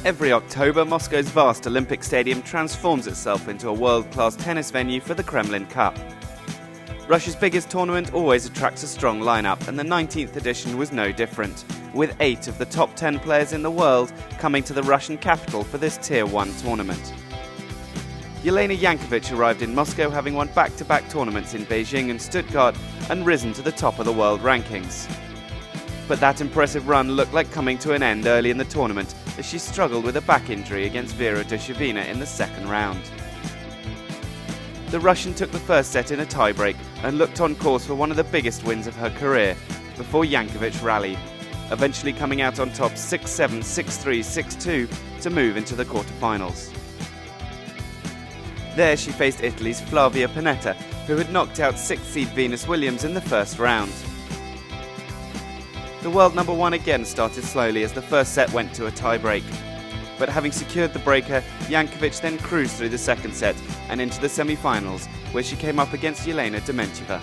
Every October, Moscow's vast Olympic Stadium transforms itself into a world-class tennis venue for the Kremlin Cup. Russia's biggest tournament always attracts a strong lineup, and the 19th edition was no different, with 8 of the top 10 players in the world coming to the Russian capital for this Tier 1 tournament. Jelena Jankovic arrived in Moscow having won back-to-back tournaments in Beijing and Stuttgart and risen to the top of the world rankings. But that impressive run looked like coming to an end early in the tournament as she struggled with a back injury against Vera Dushevina in the second round. The Russian took the first set in a tiebreak and looked on course for one of the biggest wins of her career, before Jankovic rallied, eventually coming out on top 6-7, 6-3, 6-2 to move into the quarterfinals. There she faced Italy's Flavia Pennetta, who had knocked out 6th seed Venus Williams in the first round. The world number 1 again started slowly as the first set went to a tie-break. But having secured the breaker, Jankovic then cruised through the second set and into the semi-finals, where she came up against Jelena Dementieva.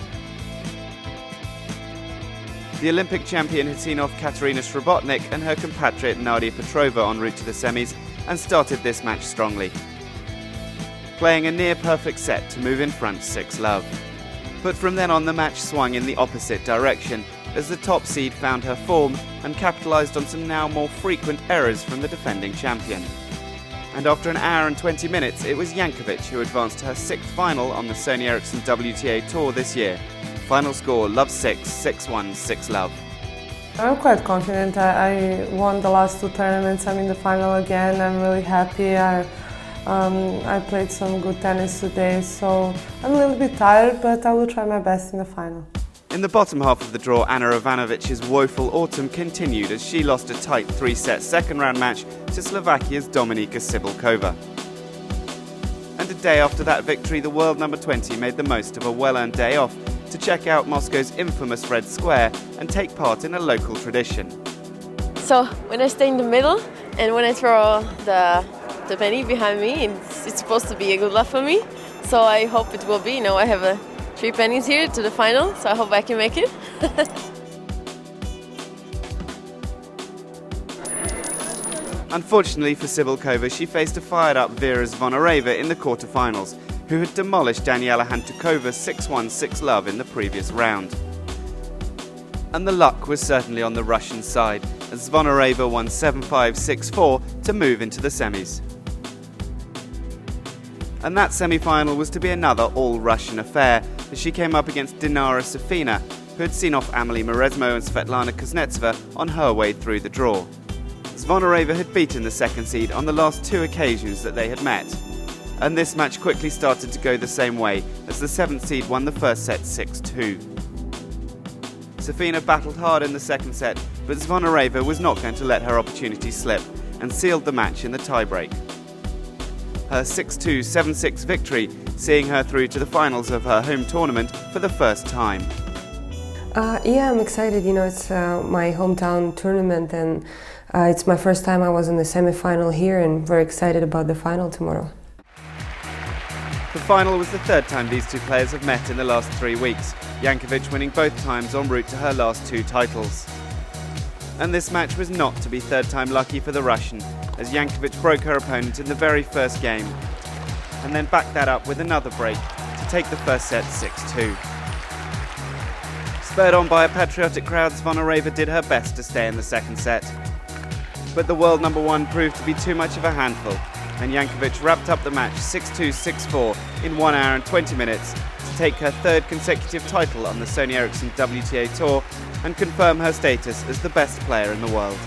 The Olympic champion had seen off Katerina Srebotnik and her compatriot Nadia Petrova en route to the semis and started this match strongly, playing a near-perfect set to move in front 6-love. But from then on the match swung in the opposite direction, as the top seed found her form and capitalised on some now more frequent errors from the defending champion. And after an hour and 20 minutes, it was Jankovic who advanced to her 6th final on the Sony Ericsson WTA Tour this year. Final score, love 6, 6-1, 6-love. I'm quite confident. I won the last 2 tournaments. I'm in the final again. I'm really happy. I played some good tennis today, so I'm a little bit tired, but I will try my best in the final. In the bottom half of the draw, Anna Ivanovic's woeful autumn continued as she lost a tight 3-set second-round match to Slovakia's Dominika Sibylkova. And a day after that victory, the world number 20 made the most of a well-earned day off to check out Moscow's infamous Red Square and take part in a local tradition. So when I stay in the middle and when I throw the penny behind me, it's supposed to be a good luck for me. So I hope it will be. I have 3 pennies here to the final, so I hope I can make it. Unfortunately for Sibylkova, she faced a fired-up Vera Zvonareva in the quarterfinals, who had demolished Daniela Hantuchova 6-1, 6-love in the previous round. And the luck was certainly on the Russian side, as Zvonareva won 7-5, 6-4 to move into the semis. And that semi-final was to be another all-Russian affair, as she came up against Dinara Safina, who had seen off Amelie Mauresmo and Svetlana Kuznetsova on her way through the draw. Zvonareva had beaten the second seed on the last 2 occasions that they had met, and this match quickly started to go the same way, as the 7th seed won the first set 6-2. Safina battled hard in the second set, but Zvonareva was not going to let her opportunity slip, and sealed the match in the tiebreak. Her 6-2, 7-6 victory, seeing her through to the finals of her home tournament for the first time. Yeah, I'm excited. It's my hometown tournament, and it's my first time I was in the semi-final here, and very excited about the final tomorrow. The final was the 3rd time these 2 players have met in the last 3 weeks, Jankovic winning both times en route to her last 2 titles. And this match was not to be 3rd time lucky for the Russian, as Jankovic broke her opponent in the very first game, and then backed that up with another break to take the first set 6-2. Spurred on by a patriotic crowd, Zvonareva did her best to stay in the second set. But the world number 1 proved to be too much of a handful, and Jankovic wrapped up the match 6-2, 6-4 in 1 hour and 20 minutes to take her 3rd consecutive title on the Sony Ericsson WTA Tour and confirm her status as the best player in the world.